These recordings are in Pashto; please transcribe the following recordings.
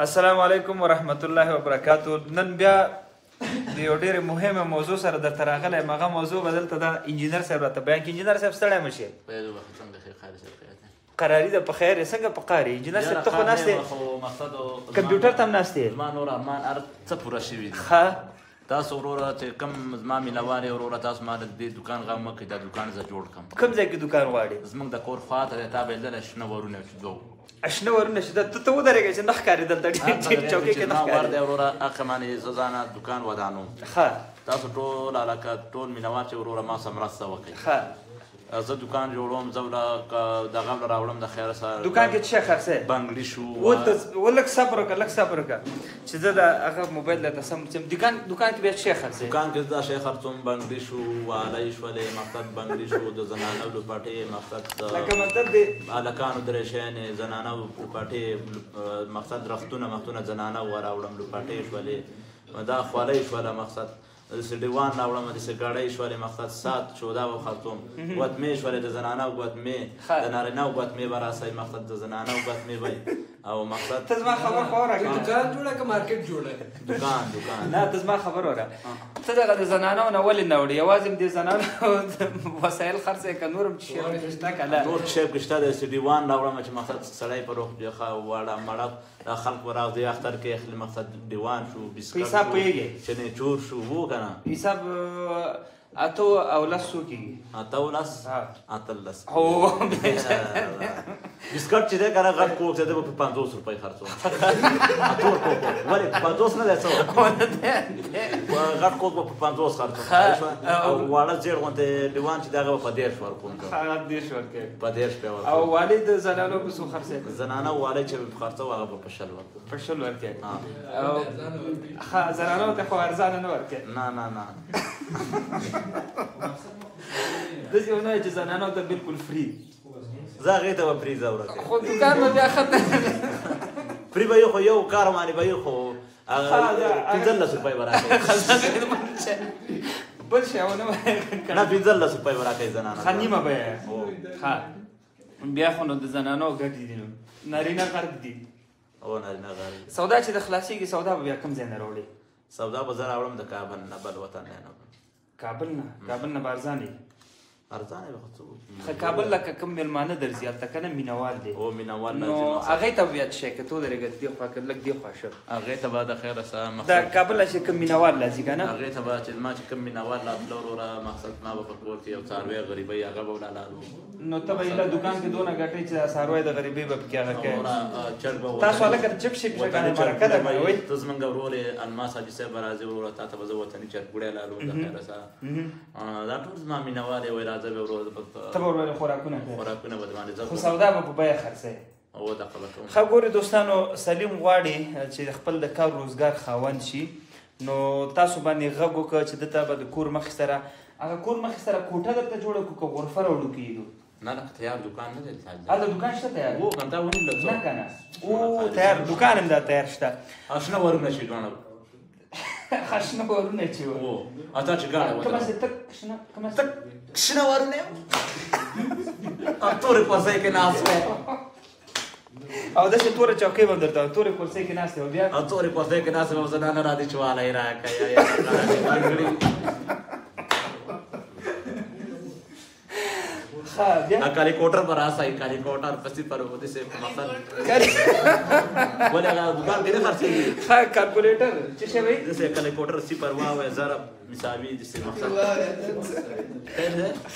السلام علیکم ورحمت الله وبرکاتو. نن بیا د یو ډېرې مهمه موضوع سره درته راغلی یم. هغه موضوع به دلته د انجینر صاحب راته بیان کړي. انجینر صاحب ستړی مه شې. قراري ده په خیر یې څنګه په قار یې؟ انجینر صاحب ته خو ناست یې کمپیوټر ته هم ناست یې. زما نور ارمان هر څه پوره شوي دي. ښه تاسو وروره چې کوم زما مینوال یې وروره تاسو ما د دې دوکان غم مه کوئ. دا دوکان زه جوړ کړم. کوم ځای کې دوکان غواړې؟ زموږ د کور خواته دی. تا به یې لیدلی شنه ورونه چې دوه اشنه ورونه چې ته ته ودرېږې چې نه ښکارې دلته چوکۍ کې نه ښکاري. ور دی ښکارې. وروره هغه باندې زه ځانه دوکان ودانوم. ښه تاسو ټول علاقه ټول مینوال چې وروره ما سره مرسته وکړئ. ښه زه دوکان جوړوم. زه دغه له راوړم د خیره سره دوکان کې څه شی خرڅوې؟ بنګړي شو لږ صبر وکړه لږ صبر وکړه چې زه د هغه موبایل درته سم دوکان کې بیا څه شی خرڅوې؟ دوکان کې دا شی خرڅوم. بنګړي شو والی شولې مقصد بنګړي شو د زنانو لپټې مقصد لکه مطلب د هلکانو درې شیانې زنانو لپټې مقصد رختونه زنانو راوړم لپټې شولې دا خولۍ شوله مقصد داسې ډیوان راوړم داسې ګاډۍ شولې مقصد سات شو دا به خرڅوم. ګوتمې شولې د زنانو ګوتمې د نارینهو ګوتمې به راسئ مقصد د زنانو ګوتمې به او مقصد ته زما خبر خو راکړه. دوکان جوړه که مارکیټ جوړه؟ دوکان نه ته زما خبر وره ته دغه د زنانو نه ولې نه وړې؟ یوازې هم د زنانو وسایل خرڅوې که نور هم څه شی شته که نه؟ نور شی پکې شته داسې ډیوان راوړم چې مقصد سړی په روح واړه مړه دا خلک به راوځي اختر کې اخلي مقصد ډیوان شو بسکټ حساب پوهېږې؟ چنچور شو وو که نه حساب اتو او لس څو کېږي؟ اتولس اتلس. هو بسکټ چې دی که نه غټ کوک دی به په 50 روپۍ خرڅوم. اتور کوک ولې 50 نه دی څه غټ کوک به په 50 خرڅوم او واړه زیړ غوندې ډیوان چې دی هغه به په 10 ورکوم. هغه 10 ورکوې په 10 روپۍ ورکوم. او والي د زنانو په څو خرڅوې؟ زنانه والی چې خرڅوم هغه به په 60 ورکوم. په 60 ورکوې او زنانو ته خو ارزانه نه ورکوې؟ نه داسې ونه وایې چې زنانو ته بلکل فري. زه هغې ته به فري زه ورکوم. خو دوکان به بیا ختم فري به یې خو یو کار باندې به یې خو 15 روپۍ به راکوي. بل شی ونه وایې نه 15 روپۍ به راکوي زنانه. ښه نیمه بیه ښه بیا خو نو د زنانو ګټې دي نو نارینه غرب دي. او نارینه غرب سودا چې د خلاصېږي سودا به بیا کوم ځای نه راوړې؟ سودا به زه راوړم د کابل نه بل وطن نه. کابل نه به ارزانه وي؟ ارزانه به خو څه ښه کابل لکه کوم مېلمانه درځي هلته که نه مینهوال دی او مینهوال نو هغې ته به بیا څه شی که ته ودرېږه دې خوا که لږ دې خوا شه هغې ته به د خیره سره دا کابل نه چې کوم مینهوال راځي که نه هغې ته به چې ما چې کوم مینهوال راتله وروره مقصد ما به په کور کې یو څاروی غریبۍ هغه به ولالالو نو ته به یې دوکان کې دونه ګټې چې دا څاروی د غریبۍ به پکې هغه کوې. چرګ به تاسو هلکه جب شپ شه که نه مرکه ده به وایي ته زمونږ ورور یې الماس حاجي صاحب به راځي وروره تا ته به زه وطني چرګوړی لالو د خیره سره دا ټول زما مینهوال یې وایي راځه به وروره ته به ورباندې خوراکونه کوې خوراکونه به دباندې زه خو سودا به په بیه خرڅوې. او دغه به کوم. ښه ګورې دوستانو سلیم غواړي چې خپل د کار روزګار خاوند شي نو تاسو باندې غږ وکړه چې دته به د کور مخې سره هغه کور مخې سره کوټه درته جوړه کړو که غرفه راوړو کېږدو؟ نه نه تیار دوکان نه دی. هلته دوکان شته تیار؟ او کنه تا ونیول نه که نه او تیار دوکان هم دا تیار شته. اشنه ورونه شي ګاڼه خشنه ورونه چې و او اته چې ګاڼه کومه چې تک شنه کومه تک شنه ورونه تورې کوڅې کې ناست وې او داسې توره چوکۍ به هم درته تورې کرسۍ کې ناست وې بیا تورې کوڅې کې ناست وې زنانه راځي چې والی راکړه کالی کوټر پر راسئ کالی کوټر پسې پر ودې سه مقصد ولې هغه دوکان کې نه خرڅېږي. ښه کالکولیټر څه شی وایي؟ داسې کالی کوټر سی پر واوی ضرب مساوي داسې مقصد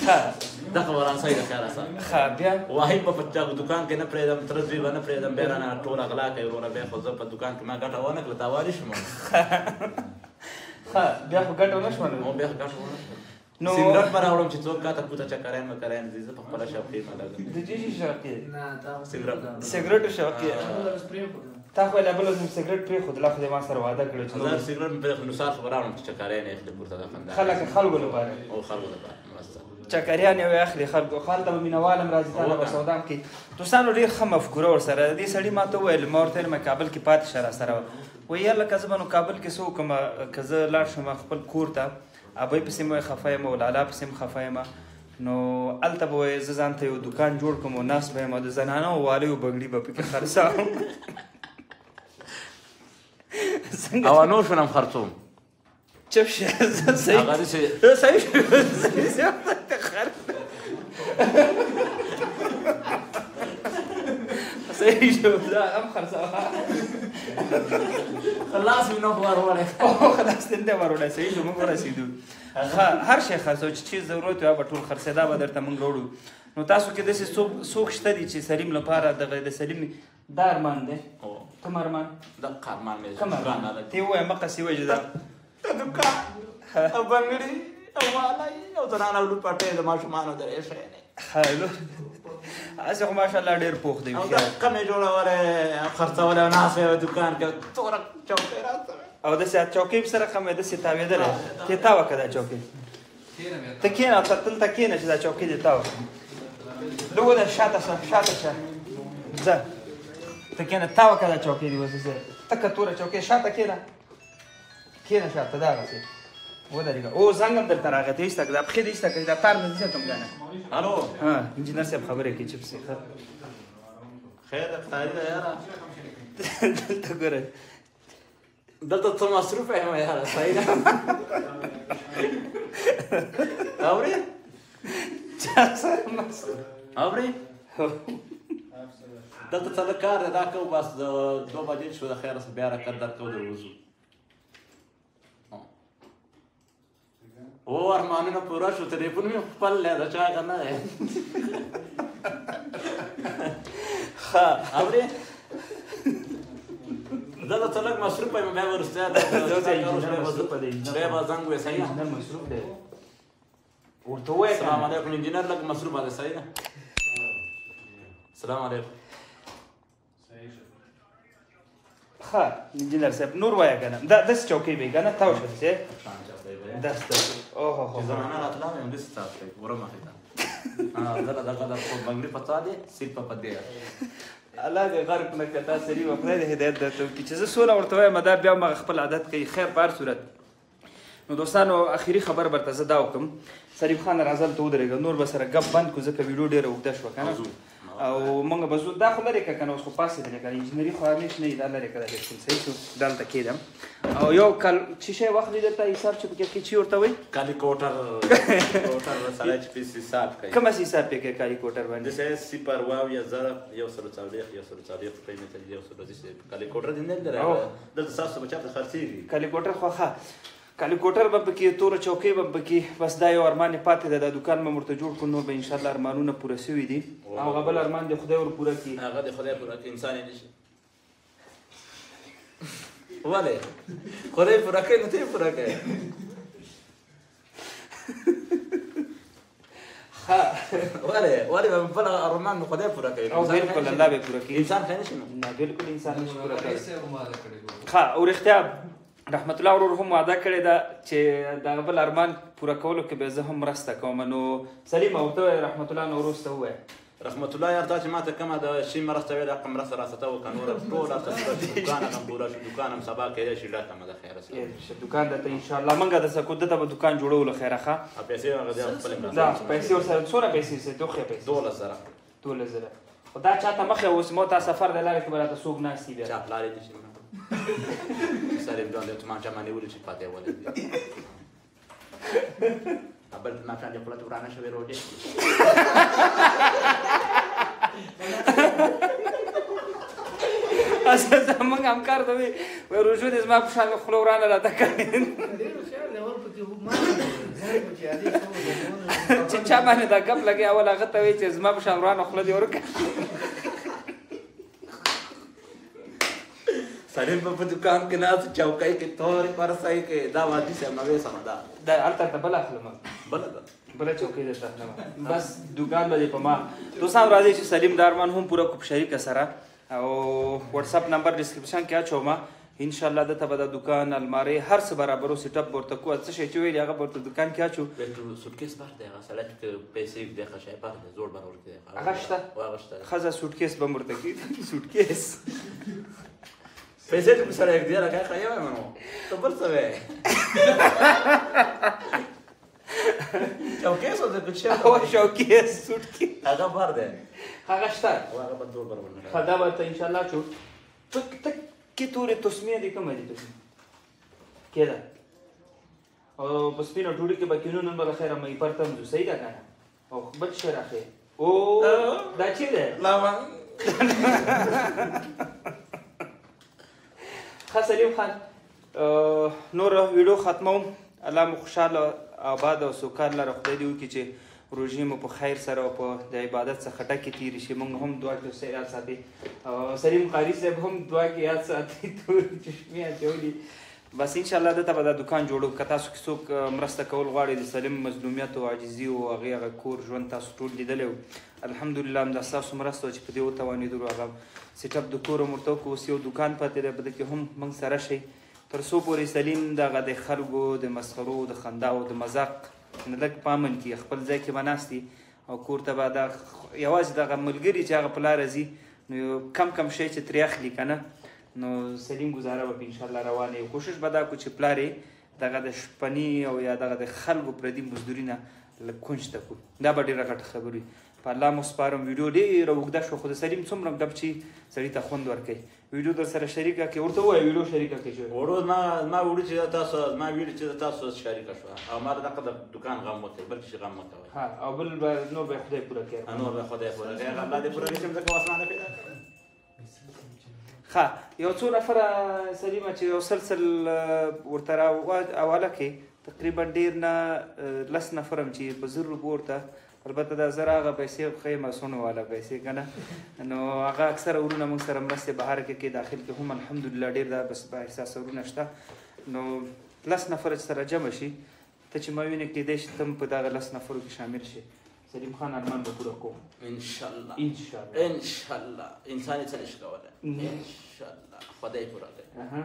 ښه دغه ورانسئ د خیره سره ښه بیا واحد به په دوکان کې نه پرېږدم ترزوی به نه پرېږدم بیا رانه ټول اغلا کوي وروره بیا خو زه په دوکان کې ما ګټه ونه کړله تاواني شوم. ښه بیا خو ګټه ونه شوله بیا ګټه ونه کړله. نو سګرټ به راوړم چې څوک کاته کوته چکرین مکرین دي زه په خپله شوقي نه لګم. د چه شي شوقي یې؟ سګرټ شوقي یې تا خو یې لا بله زموږ سګرټ پرېښود لا خو دې ما سره وعده کړی چې زه سګرټ مې پرېښود نو سهار خو به راوړم چې چکرین یې اخلي پورته د خندا خلک خلکو لپاره او خلکو لپاره مرسته چکریان یې اخلي خلکو هلته به مینهوال هم راځي تا ته به سودا هم کوي. دوستانو ډېر ښه مفکوره ورسره دې سړي ما ته وویل ما ورته ویل کابل کې پاتې شه راسره وایي یاره که زه به نو کابل کې څه وکړم که زه لاړ شم خپل کور ته ابۍ پسې مې خفه یم او لالا پسې م خفه یم نو هلته به وایي زه ځان ته یو دوکان جوړ کړم او ناست به یم او د زنانه او والیو بنګړي به پکې خرڅوم او نور شنم خرطوم چپ شه صحیح هغه داسې صحیح صحیح شو دا هم خرڅوه خلاص مې نو ورولې خلاص دې ورولې صحیح شو موږ ورسېدو هر شي خرڅو چې چیز ضرورت وي هغه ټول خرڅېدا به درته موږ راوړو نو تاسو کې داسې څوک شته دي چې سلیم لپاره د سلیم دا ارمان دی کوم ارمان دقه ارمان مې کوم ارمان ته ووایه مقصې وجه دا دوکان او بنګړي او والای او زنانه او لوپټې د ماشومانو درې شي حلو هسې خو ماشاءالله ډېر پوخ دی او دقه مې جوړولې خرڅولې او ناست وې دوکان کې توره چوکۍ راته او داسې چوکۍ سره خمې داسې تاوېدلی ته تا وکړه دا چوکۍ ته کښېنه دلته کښېنه چې دا چوکۍ دې تا وکړه لږ وده شاته شه ځه ته کښېنه تا وکړه دا چوکۍ دې اوس تکه توره چوکۍ شاته کښېنه شاته دغسې ودرېږه او زنګ هم درته راغی ته ایسته کړه دا پښې دې ایسته کړې دا تار نه دې ساتم ګانه الو انجینر صاحب خبرې کوي چې پسې خیر افطاري ده یاره دلته ګوره دلته څه مصروف یم یاره صحیح ده اورې چا سره مصروف اورې دلته څه د کار دی دا کوو بس د 2 بجې شو د خیره بیا حرکت درکوو دروځو او ارمانونه پوره شو تلیفون مې خپل دی د چا هغه نه دی ښه اورې دلته څه لږ مصروف یم بیا وروسته بیا به زنګ وې صحیح ده مصروف دی ورته ووایه السلام علیکم انجینر لږ مصروف دی صحیح ده السلام علیکم ښه انجینر صاحب نور وایه که نه داسې چوکۍ به یې که نه تاو شو داسې داسته اوهو زمانه راتله یم داسې تاو شوی وره مخې ته دله دغه د بنګړي په څا دی سیټ په دی الله دې غرق نه کړه تا سړي به خدای دې هدایت درته وکړي چې زه څونه ورته وایم دا بیا همغه خپل عادت کوي خیر په هر صورت نو دوستانو اخري خبر برته زه دا وکړم سلیم خان راځه دلته ودرېږه نور به سره ګپ بند کړو ځکه ویډیو ډېره اوږده شوه که نه او موږ به زو دا خو لرې کړه که نه اوس خو پاسېدلې که نه انجینري خو همیش نه وي دا لرې کړه بلکل صحیح شو دلته کېدم او یو کال چې شی واخلي درته حساب چې پکې کې چی ورته وایي کالي کوټر سړی چې پیس حساب کوي کومه حساب پې کوي کالي کوټر باندې داسې صفر واو یا ضرب 140 روپۍ مې تلي 140 کالي کوټر دې نه لري دلته ستاسو به چاته خرڅېږي کالي کوټر خو ښه کالي کوټر به پکې توره چوکۍ به پکې بس دا یو ارمان یې پاتې ده دا دوکان به ورته جوړ کړو نور به انشاءالله ارمانونه پوره سوي دي او هغه بل ارمان دې خدای ور پوره کړي هغه دې خدای پوره کړي انسان یې نشي ولې خدای پوره کوي نو ته یې پوره کوې ولې به بل ارمان نو خدای پوره کوي او بالکل الله به پوره کړي انسان خیر نشي نه بالکل انسان نشي پوره کړی ښه او رښتیا رحمت الله ورور هم وعده کړې ده چې دغه بل ارمان پوره کولو کې به زه هم مرسته کوم نو سلیم ورته ووایه رحمت الله نه وروسته ووایه رحمت الله یار تا چې ماته کومه د شي مرسته ویل هغه مرسته راسته وکړه نور ټول هلته دوکان هم پوره شو دوکان هم سبا کیدای شي ډاکه مه د خیره سره دوکان درته انشاءالله موږ دسه کو دته به دوکان جوړولو خیره ښه پیسې هغه دې خپلې دا پیسې ورسره څومره پیسې سي دوه پیسې 12,000 خو دا چاته مخې اوس مو تا سفر د لارې کې به راته څوک ناست دي بیا چا پلار یې نشي سلیم جان دې تومانچه باندې ولې چې پاتې ولې بل ماښام دې خوله ته ورانه شوې روډې زموږ همکار ته وایي روژو دې زما په شان خوله ورانه راته کوي چې چا باندې دا ګپ لګي اول هغه ته وایي چې زما په شان ورانه خوله دې ورکړه سلیم په دوکان کې ناست چوکۍ کې تورې پرسۍ کې دا وادي صاحب نوې سمه ده دا هلته ته بله اخلم بله ده بله چوکۍ درته اخلم بس دوکان به دې په ما دوستان راځئ چې سلیم د ارمان هم پوره کړو په شریکه سره او واتساپ نمبر ډسکرپشن کې اچوم انشاءالله دته به د دوکان المارۍ هر څه برابرو سیټ اپ ورته کوو څه شی چې ویلي هغه به ورته دوکان کې اچو سوټکیس بار دی هغه سړی چې پیسې دی ښه شی بار دی زوړ بار ورکړي هغه شته ښځه سوټکیس به هم ورته کړي سوټکیس پیسې ته سره یک دی راکای خایې وای منو ته بل څه وای چوکیس او د کوچیا او چوکیس سوټکیس هغه بار دی هغه شته هغه به زوړ بار ورکړي خدا به ته انشاءالله چو ته کې تورې تسمیه دي کومه دي کېده او په سپینه ډوډۍ کې به کینو نن به د خیره مې پر تم ځو صحیح ده که نه او بل شی راښې او دا چې دی ښه سلیم خان نور ویډیو ختموم الله مو خوشحاله آباد او سوکاله لره خدای دې وکړي چې روژې مو په خیر سره او په د عبادت څخه ډکې تېرې شي موږ هم دعا کې اوسه یاد ساتي سلیم قاري صاحب هم دعا کې یاد ساتي تورې چشمې اچولي بس انشاءالله دته به دا دکان جوړو که تاسو کې څوک مرسته کول غواړي د سلیم مظلومیت او عاجزي او هغه کور ژوند تاسو ټول لیدلی و الحمدلله همدا ستاسو مرسته وه چې په دې وتوانېدلو هغه سیټ اپ د کور هم ورته وکړو اوس یو دکان پاتې دی په دې کې هم موږ سره شئ تر څو پورې سلیم دغه د خلکو د مسخرو د خنداو د مذاق نه لږ پامن کړي خپل ځای کې به ناست دي او کور ته به دا یوازې دغه ملګري چې هغه په لاره ځي نو کم کم شی چې ترې اخلي که نه نو سلیم ګزاره به په انشاءالله روانه وي کوشش به دا کړو چې پلار یې دغه د شپني او یا دغه د خلکو پردي مزدوري نه لږ کونج ته کړو دا به ډېره غټه خبره وي په الله مو سپارم ویډیو ډېره اوږده شوه خو د سلیم څومره ډب چې سړي ته خوند ورکوي ویډیو در سره شریکه کړې ورته ووایه ویډیو شریکه کړې شوې ما ویډیو چې تاسو شریکه شوه او ما دغه د دکان غم مه کوئ بل شي غم مه کوئ ها او بل به نور به خدای پوره کړي نور به خدای پوره کړي الله دې پوره کړي چې ځکه واسمانه پیدا کړي ښه یو څو نفره سلیمه چې یو سلسل ورته حواله کړې تقریبا ډېر نه 10 نفر هم چې په 1000 روپو ورته البته دا زه هغه پیسې ښې مسونو والا پیسې که نه نو هغه اکثره ورونه موږ سره مرستې بهر کې داخل کې هم الحمدلله ډېر دا بس با احساس ورونه شته نو 10 نفر چې سره جمع شي ته چې ما وینې کېدی شي ته هم په دغه 10 نفرو کې شامل شي سلیم خان ارمان به پوره کوم انشاءالله انشاءالله انشاءالله انسان یې څه نشي کولی انشاءالله خدای پوره کوي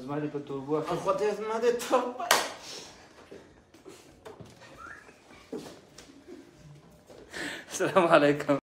زما دې په توبو خدای زما دې توبه السلام علیکم